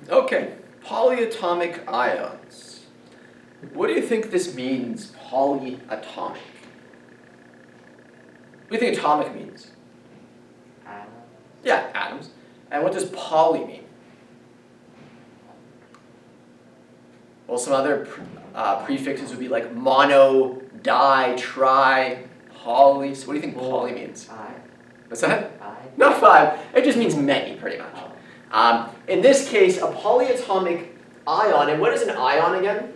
Okay, polyatomic ions. What do you think this means, polyatomic? What do you think atomic means? Atoms. Yeah, atoms. And what does poly mean? Well, some other prefixes would be like mono, di, tri, poly. So what do you think poly means? Five. What's that? Five. Not five. It just means many, pretty much. Oh. In this case, a polyatomic ion, and what is an ion again?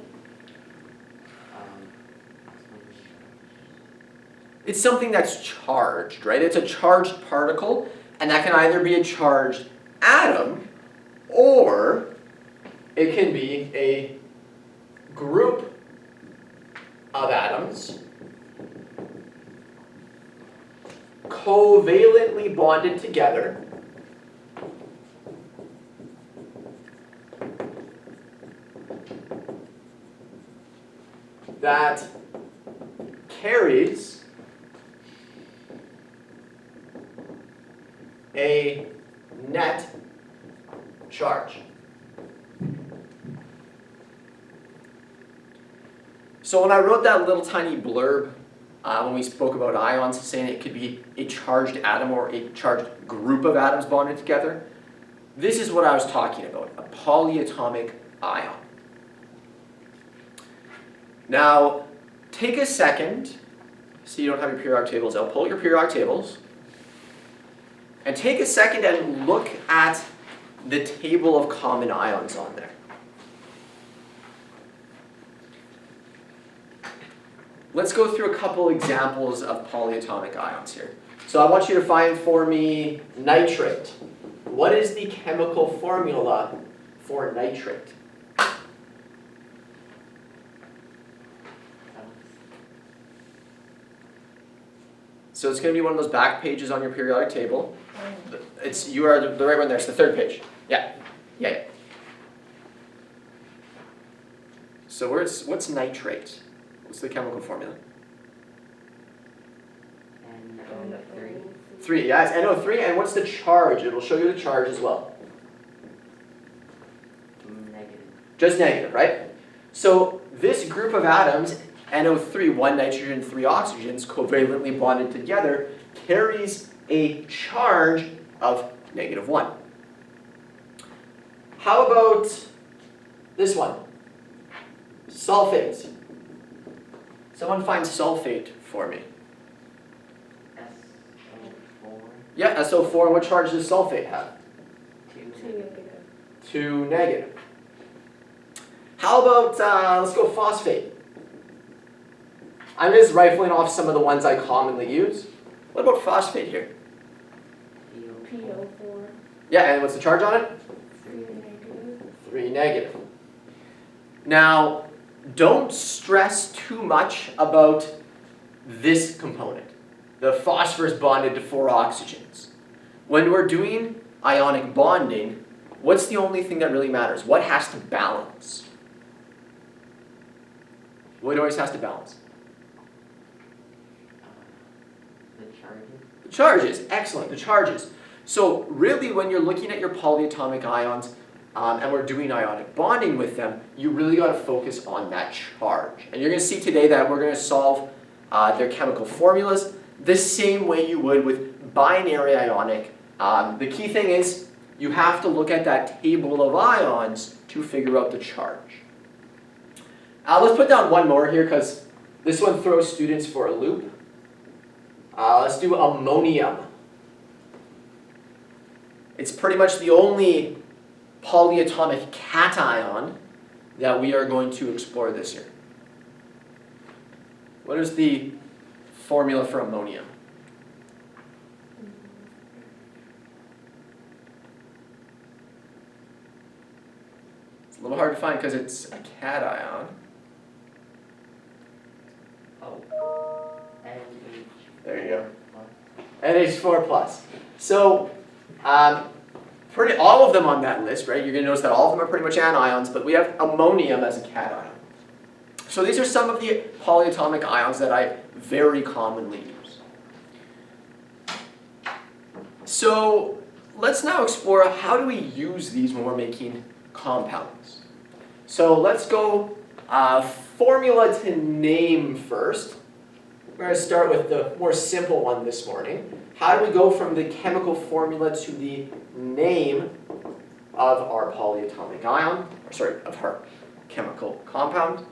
It's something that's charged, right? It's a charged particle, and that can either be a charged atom, or it can be a group of atoms covalently bonded together that carries a net charge. So when I wrote that little tiny blurb when we spoke about ions, saying it could be a charged atom or a charged group of atoms bonded together, this is what I was talking about, a polyatomic ion. Now, take a second, so you don't have your periodic tables out, pull your periodic tables, and take a second and look at the table of common ions on there. Let's go through a couple examples of polyatomic ions here. So I want you to find for me nitrate. What is the chemical formula for nitrate? So it's going to be one of those back pages on your periodic table. You are the right one there. It's the third page. Yeah. So what's nitrate? What's the chemical formula? NO3. 3, yes, NO3. And what's the charge? It'll show you the charge as well. Negative. Just negative, right? So this group of atoms, NO3, 1 nitrogen, 3 oxygens, covalently bonded together, carries a charge of -1. How about this one? Sulfate. Someone find sulfate for me. SO4. Yeah, SO4. And what charge does sulfate have? 2. 2 negative. How about, let's go phosphate. I'm just rifling off some of the ones I commonly use. What about phosphate here? PO4. Yeah, and what's the charge on it? 3 negative. 3 negative. Now, don't stress too much about this component, the phosphorus bonded to 4 oxygens. When we're doing ionic bonding, what's the only thing that really matters? What has to balance? What always has to balance? The charges. The charges. Excellent, the charges. So really, when you're looking at your polyatomic ions, and we're doing ionic bonding with them, you really got to focus on that charge. And you're going to see today that we're going to solve their chemical formulas the same way you would with binary ionic. The key thing is you have to look at that table of ions to figure out the charge. Let's put down one more here because this one throws students for a loop. Let's do ammonium. It's pretty much the only polyatomic cation that we are going to explore this year. What is the formula for ammonium? It's a little hard to find because it's a cation. Oh. NH. There you go. NH4 plus. So, all of them on that list, right? You're going to notice that all of them are pretty much anions, but we have ammonium as a cation. So these are some of the polyatomic ions that I very commonly use. So let's now explore how do we use these when we're making compounds. So let's go formula to name first. We're going to start with the more simple one this morning. How do we go from the chemical formula to the name of our polyatomic ion, or sorry, of our chemical compound?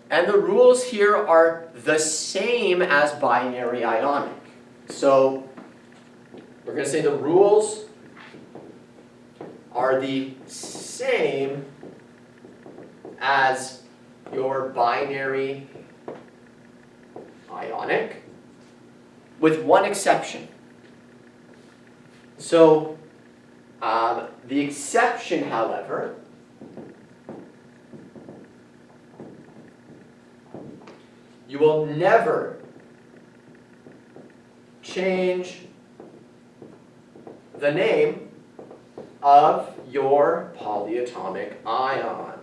And the rules here are the same as binary ionic. So we're going to say the rules are the same as your binary ionic, with one exception. So the exception, however, you will never change the name of your polyatomic ion.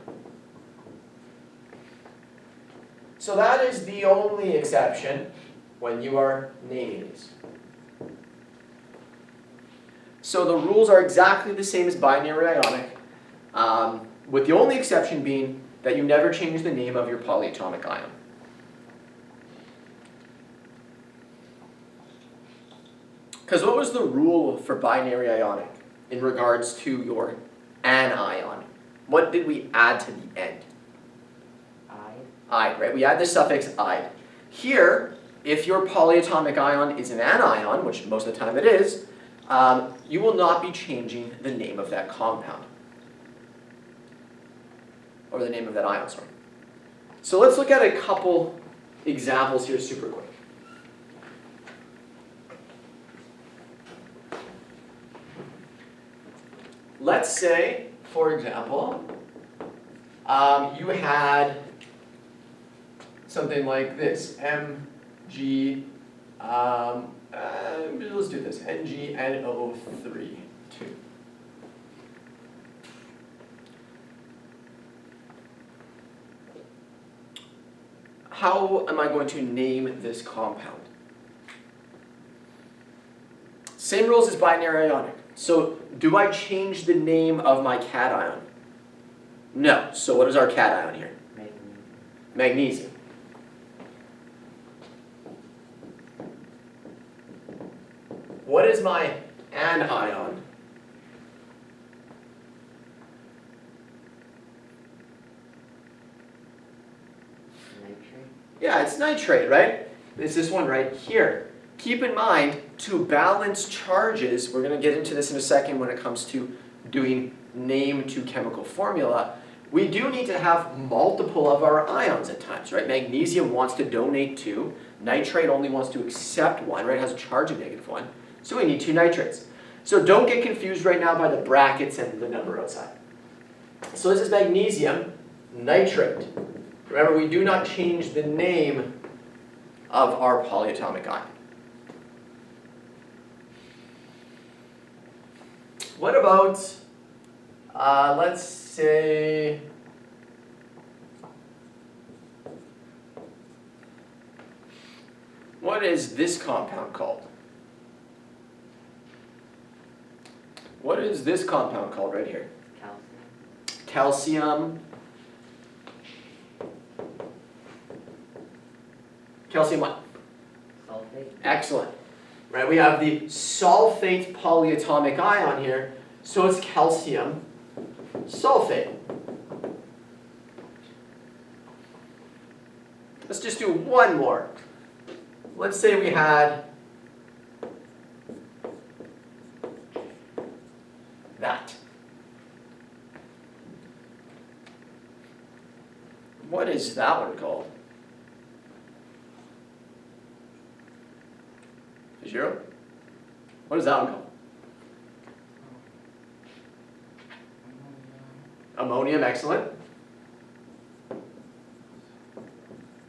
So that is the only exception when you are naming these. So the rules are exactly the same as binary ionic, with the only exception being that you never change the name of your polyatomic ion. Because what was the rule for binary ionic in regards to your anion? What did we add to the end? Ide, right? We add the suffix ide. Here, if your polyatomic ion is an anion, which most of the time it is, you will not be changing the name of that compound. Or the name of that ion, sorry. So let's look at a couple examples here super quick. Let's say, for example, you had something like this, Mg, let's do this, NgNO3, 2. How am I going to name this compound? Same rules as binary ionic. So, do I change the name of my cation? No. So what is our cation here? Magnesium. What is my anion? Nitrate. Yeah, it's nitrate, right? It's this one right here. Keep in mind, to balance charges, we're going to get into this in a second when it comes to doing name to chemical formula, we do need to have multiple of our ions at times, right? Magnesium wants to donate 2, nitrate only wants to accept 1, right? It has a charge of -1, so we need 2 nitrates. So don't get confused right now by the brackets and the number outside. So this is magnesium nitrate. Remember, we do not change the name of our polyatomic ion. What about, let's say, what is this compound called? What is this compound called right here? Calcium. Calcium. Calcium what? Sulfate. Excellent. Right, we have the sulfate polyatomic ion here, so it's calcium sulfate. Let's just do one more. Let's say we had that. What is that one called? Zero? What is that one called? Ammonium, excellent.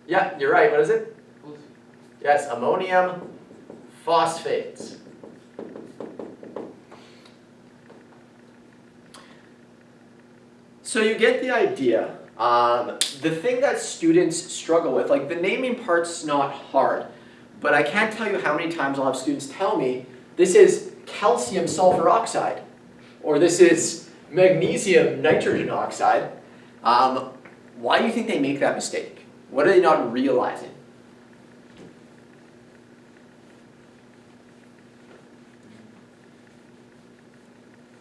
Yeah, you're right. What is it? Yes, ammonium phosphates. So you get the idea. The thing that students struggle with, like the naming part's not hard, but I can't tell you how many times I'll have students tell me, this is calcium sulfur oxide, or this is magnesium nitrogen oxide. Why do you think they make that mistake? What are they not realizing?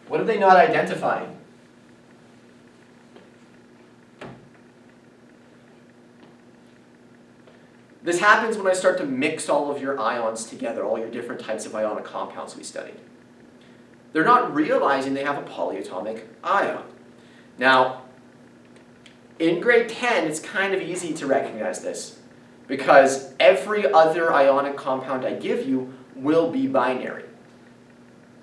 What are they not identifying? This happens when I start to mix all of your ions together, all your different types of ionic compounds we studied. They're not realizing they have a polyatomic ion. Now, in grade 10, it's kind of easy to recognize this because every other ionic compound I give you will be binary,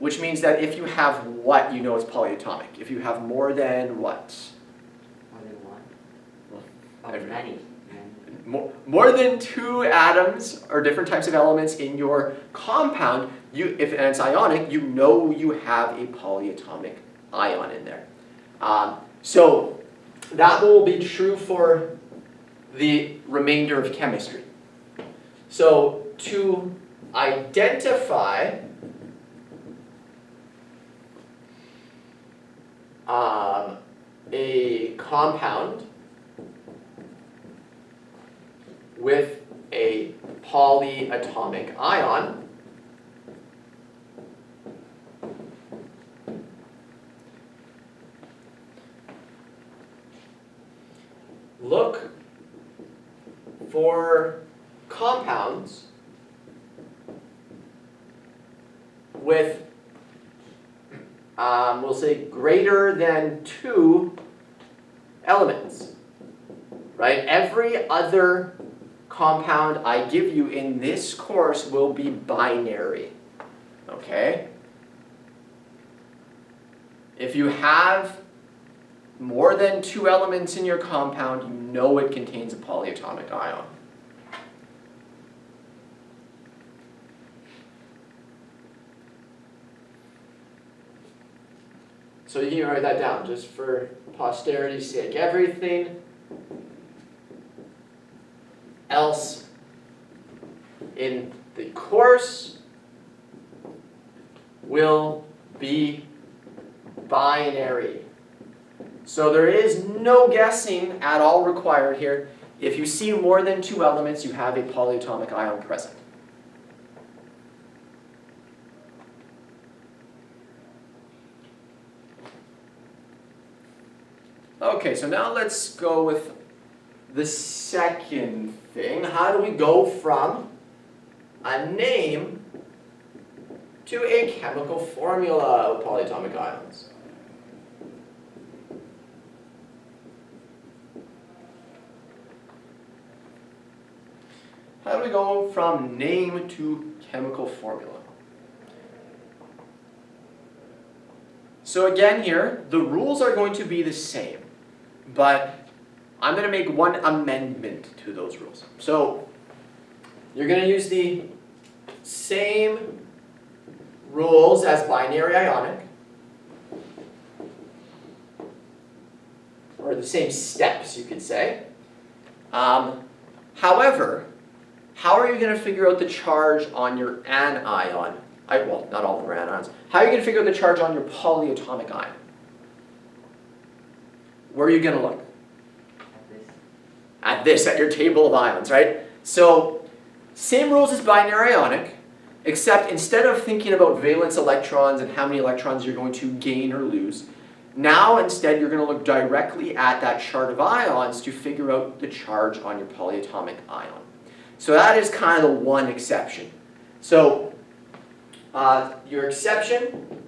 which means that if you have what, you know it's polyatomic. If you have more than what? More than one? Well, Oh, every- many. More than 2 atoms or different types of elements in your compound, and it's ionic, you know you have a polyatomic ion in there. So that will be true for the remainder of chemistry. So to identify a compound with a polyatomic ion, look for compounds with, we'll say, greater than 2 elements, right? Every other compound I give you in this course will be binary, okay? If you have more than 2 elements in your compound, you know it contains a polyatomic ion. So you can write that down just for posterity's sake. Everything else in the course will be binary. So there is no guessing at all required here. If you see more than 2 elements, you have a polyatomic ion present. Okay, so now let's go with the second thing. How do we go from a name to a chemical formula of polyatomic ions? How do we go from name to chemical formula? So again here, the rules are going to be the same, but I'm going to make one amendment to those rules. So you're going to use the same rules as binary ionic, or the same steps, you could say. However, how are you going to figure out the charge on your anion? Well, not all of them are anions. How are you going to figure out the charge on your polyatomic ion? Where are you going to look? At your table of ions, right? So, same rules as binary ionic, except instead of thinking about valence electrons and how many electrons you're going to gain or lose, now instead you're going to look directly at that chart of ions to figure out the charge on your polyatomic ion. So that is kind of the one exception. So, your exception,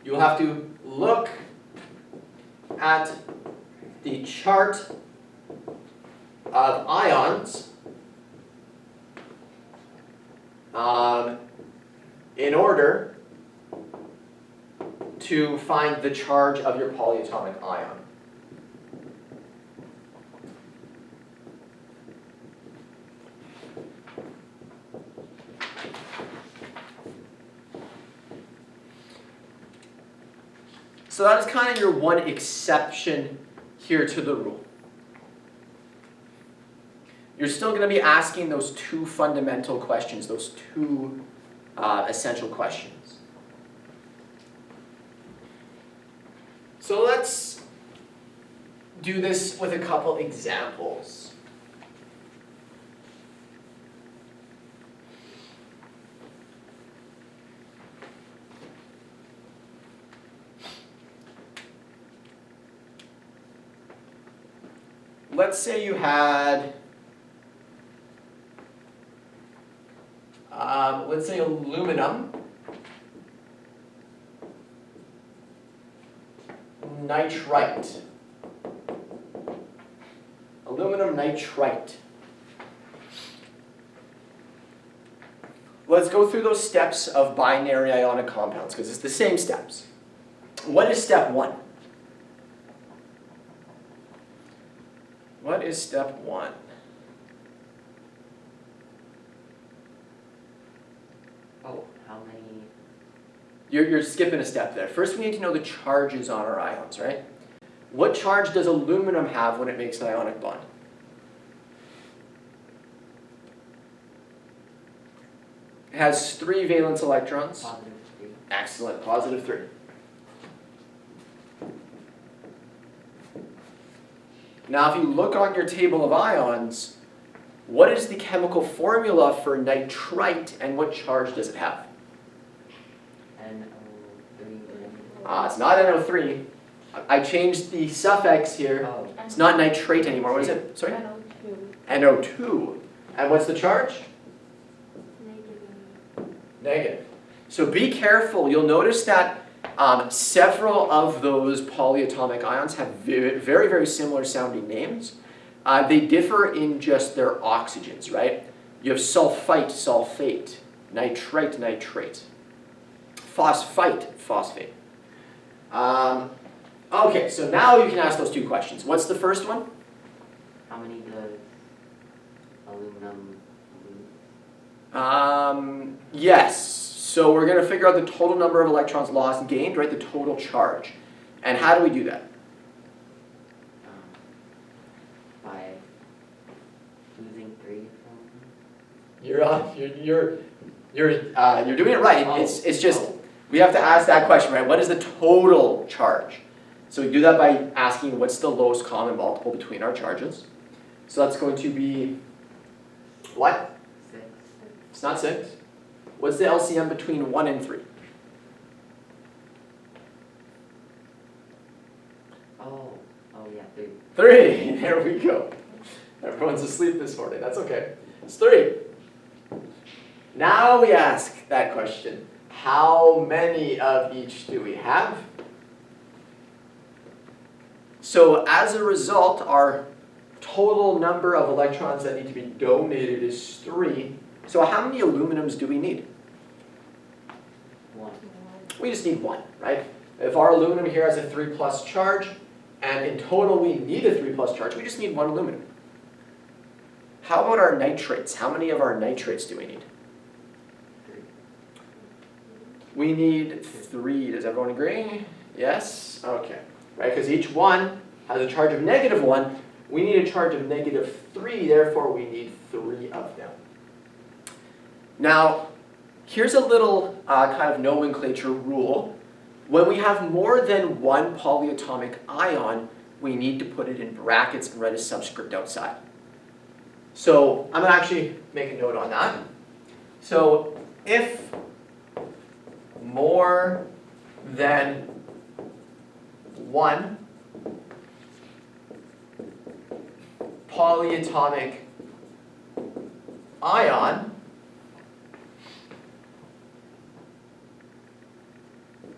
you'll have to look at the chart of ions in order to find the charge of your polyatomic ion. So that is kind of your one exception here to the rule. you're still going to be asking those two fundamental questions, those two essential questions. So let's do this with a couple examples. Let's say you had, let's say aluminum nitrite. Aluminum nitrite. Let's go through those steps of binary ionic compounds because it's the same steps. What is step one? What is step one? Oh, how many? You're skipping a step there. First we need to know the charges on our ions, right? What charge does aluminum have when it makes an ionic bond? It has 3 valence electrons. +3. Excellent, +3. Now if you look on your table of ions, what is the chemical formula for nitrite and what charge does it have? NO3. It's not NO3. I changed the suffix here. Oh, It's not nitrate anymore. What is it? Sorry? NO2. NO2. And what's the charge? Negative. Negative. So be careful. You'll notice that several of those polyatomic ions have very, very similar sounding names. They differ in just their oxygens, right? You have sulfite, sulfate, nitrite, nitrate, phosphite, phosphate. Okay, so now you can ask those two questions. What's the first one? how many does aluminum lose? Yes. So we're going to figure out the total number of electrons lost and gained, right? The total charge. And how do we do that? By losing 3 from You're doing it right. Oh. It's just we have to ask that question, right? What is the total charge? So we do that by asking what's the lowest common multiple between our charges. So that's going to be what? 6. It's not 6. What's the LCM between 1 and 3? Oh, yeah, 3. 3. There we go. Everyone's asleep this morning. That's okay. It's 3. Now we ask that question. How many of each do we have? So as a result, our total number of electrons that need to be donated is 3. So how many aluminums do we need? 1. We just need 1, right? If our aluminum here has a 3+ charge, and in total we need a 3+ charge, we just need 1 aluminum. How about our nitrates? How many of our nitrates do we need? 3. We need 3. Does everyone agree? Yes? Okay. Right, because each one has a charge of -1. We need a charge of -3, therefore we need 3 of them. Now, here's a little kind of nomenclature rule. When we have more than one polyatomic ion, we need to put it in brackets and write a subscript outside. So I'm going to actually make a note on that. So if more than one polyatomic ion,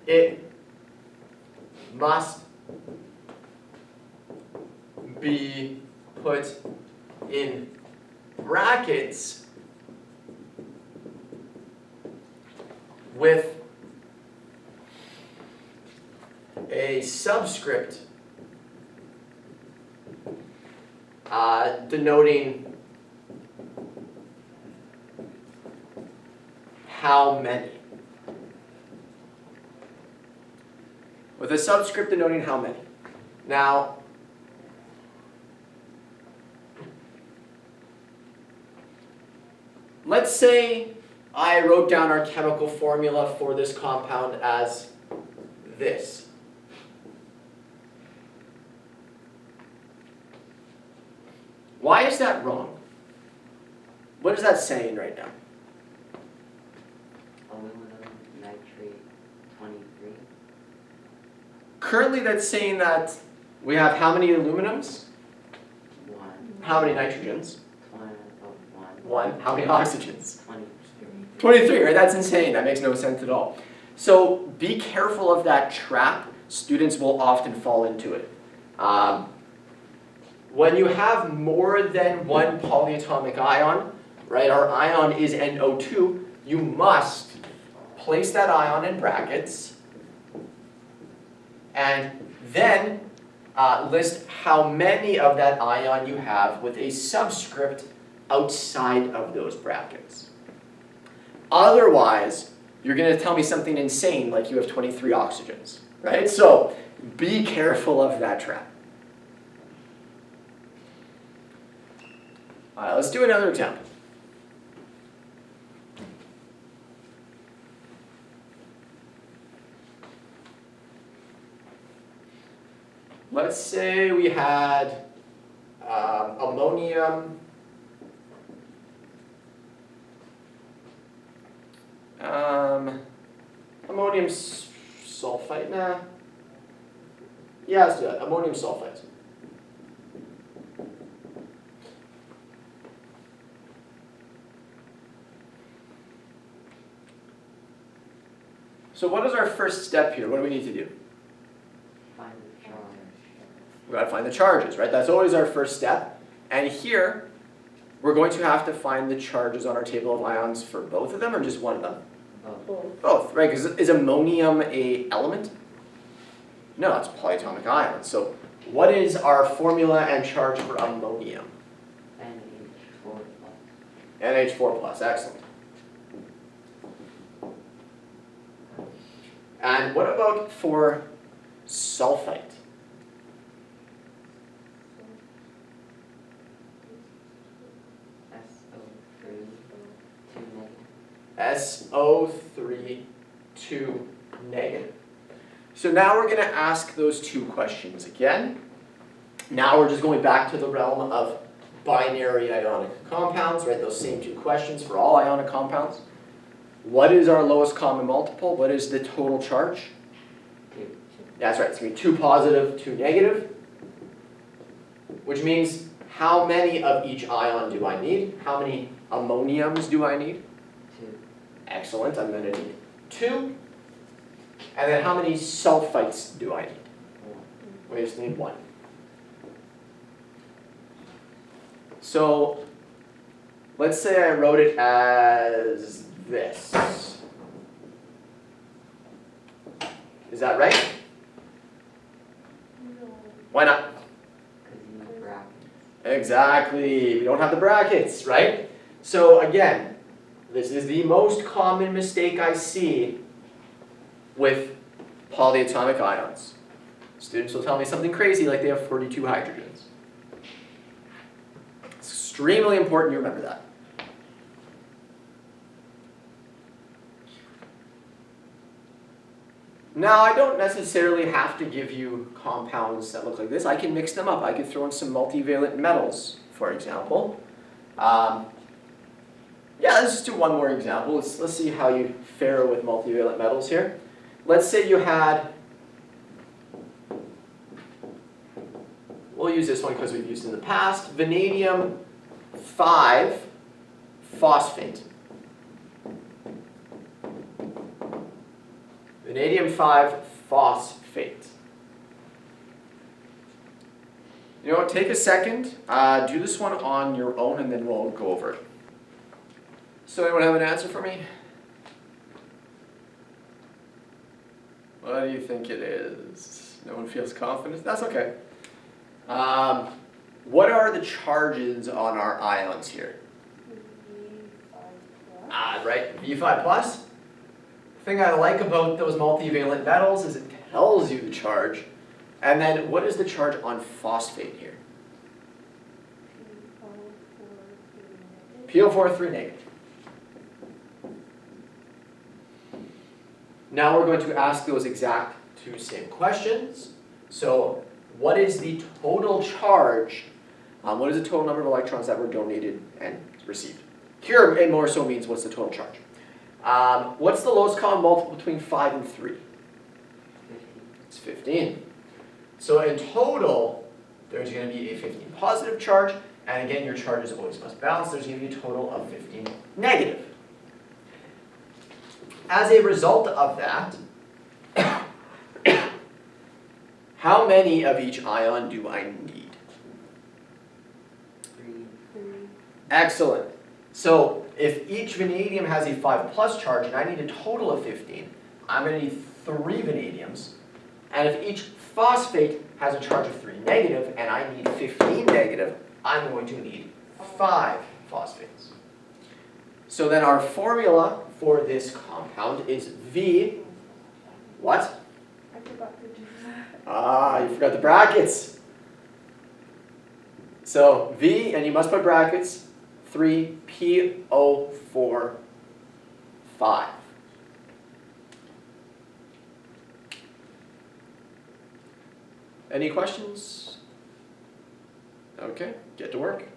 it must be put in brackets with a subscript denoting how many. With a subscript denoting how many. Now, let's say I wrote down our chemical formula for this compound as this. Why is that wrong? What is that saying right now? Aluminum nitrate 23. Currently that's saying that we have how many aluminums? 1. How many nitrogens? 1. One. How many oxygens? 20. 23, right? That's insane. That makes no sense at all. So be careful of that trap. Students will often fall into it. When you have more than one polyatomic ion, right, our ion is NO2, you must place that ion in brackets and then list how many of that ion you have with a subscript outside of those brackets. Otherwise, you're going to tell me something insane like you have 23 oxygens, right? So be careful of that trap. All right, let's do another example. Let's say we had ammonium ammonium sulfite. Nah. Yeah, let's do that. Ammonium sulfite. So what is our first step here? What do we need to do? Find the charge. We've got to find the charges, right? That's always our first step. And here, we're going to have to find the charges on our table of ions for both of them or just one of them? Both. Both, right? Because is ammonium an element? No, it's a polyatomic ion. So what is our formula and charge for ammonium? NH4+. NH4 plus, excellent. And what about for sulfite? SO3, 2 negative. So now we're going to ask those two questions again. Now we're just going back to the realm of binary ionic compounds, right? Those same two questions for all ionic compounds. What is our lowest common multiple? What is the total charge? 2. That's right, it's going to be 2 positive, 2 negative. Which means how many of each ion do I need? How many ammoniums do I need? 2. Excellent, I'm going to need 2. And then how many sulfites do I need? 1. We just need 1. So let's say I wrote it as this. Is that right? No. Why not? Because you need brackets. Exactly, we don't have the brackets, right? So again, this is the most common mistake I see with polyatomic ions. Students will tell me something crazy like they have 42 hydrogens. It's extremely important you remember that. Now, I don't necessarily have to give you compounds that look like this. I can mix them up. I could throw in some multivalent metals, for example. Yeah, let's just do one more example. Let's see how you fare with multivalent metals here. Let's say you had, we'll use this one because we've used it in the past, vanadium 5 phosphate. Vanadium 5 phosphate. You know what, take a second, do this one on your own and then we'll go over it. So anyone have an answer for me? What do you think it is? No one feels confident? That's okay. What are the charges on our ions here? V5+. Right, V5 plus. The thing I like about those multivalent metals is it tells you the charge. And then what is the charge on phosphate here? PO4 3 negative. PO4 3 negative. Now we're going to ask those exact two same questions. So what is the total charge? What is the total number of electrons that were donated and received? Here it more so means what's the total charge. What's the lowest common multiple between 5 and 3? 15. It's 15. So in total, there's going to be a 15 positive charge, and again, your charges always must balance. There's going to be a total of 15 negative. As a result of that, how many of each ion do I need? 3. Excellent. So if each vanadium has a 5 plus charge and I need a total of 15, I'm going to need 3 vanadiums. And if each phosphate has a charge of 3 negative and I need 15 negative, I'm going to need 5 phosphates. So then our formula for this compound is V, what? I forgot to do that. Ah, you forgot the brackets. So V, and you must put brackets, 3PO4, 5. Any questions? Okay, get to work.